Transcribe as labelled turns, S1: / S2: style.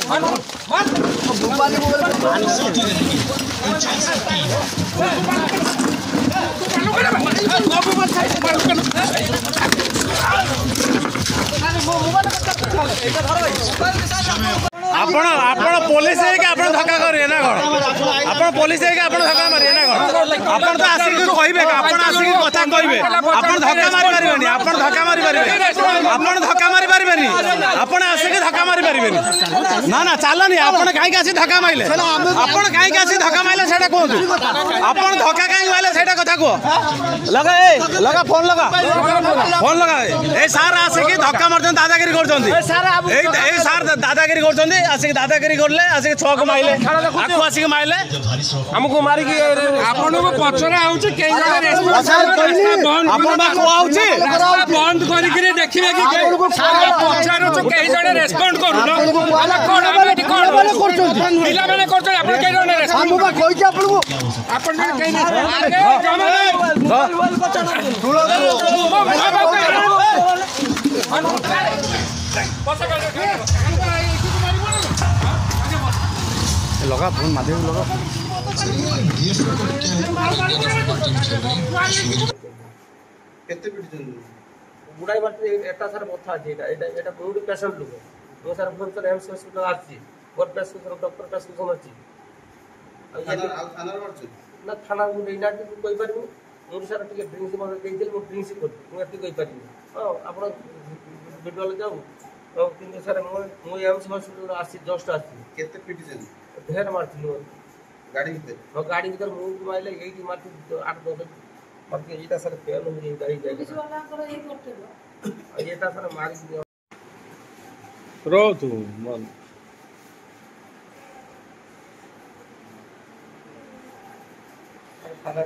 S1: आपण आपण पुलिस है कि आपण धक्का करिए ना कौन आपण पुलिस है कि आपण धक्का मारिए ना कौन आपण तो आसिक कहबे आपण आसिक कथा कहबे आपण धक्का मारि परिबेनी आपण धक्का मारि परिबेनी आपण धक्का मारि परिबेनी आपण आसिक धक्का मारि परिबेनी ना ना चालनी आपण काहे कासी धक्का माइले आपण काहे कासी धक्का माइले सेटा कहू आपण धक्का काहे माइले सेटा कथा को लगा लगा फोन लगा ए सार आसिक धक्का मारछन दादागिरी करछन ए सार दादागिरी करछन आसिक दादागिरी करले आसिक छक माइले आखु आसिक माइले हमको मारी की आपण को पछरे आउछ के आपण बा को आउछ बंद करी के देखिबे कि सारा पछरे तो के जने रेस्पोंड करू न आला कोन माने करछन पिला माने करछन आपण के जने हम बा कोइ के आपण जने के लगा फोन माधे लगा
S2: केते पिटजन
S3: बुढ़ाई बाटे एटा सार कथा अछि एटा कोड पेशेंट लोग दो सार फोन कर एमस हॉस्पिटल आछि और प्रेस्क्रिप्शन डॉक्टर प्रेस्क्रिप्शन अछि
S2: थाना मारछ
S3: ना थाना को नैना के कोइ परबो मोर सार टिके ड्रिंक्स मते देइल मो ड्रिंक्स कर मो एति कोइ परबो हां आपण वीडियो ले जाऊ तो किन सार मो एमस हॉस्पिटल आछि जस्ट आछि
S2: केते पिटजन
S3: ढेर मारथिलो
S2: गाड़ी भीतर
S3: हो गाड़ी भीतर मुंह माइले एठी मारथि 8 10 मत एटा सार फेल हो जाई गाड़ी जाई पुलिस वाला कर ए करते एटा सार मारी
S1: रो तू मन
S3: थाना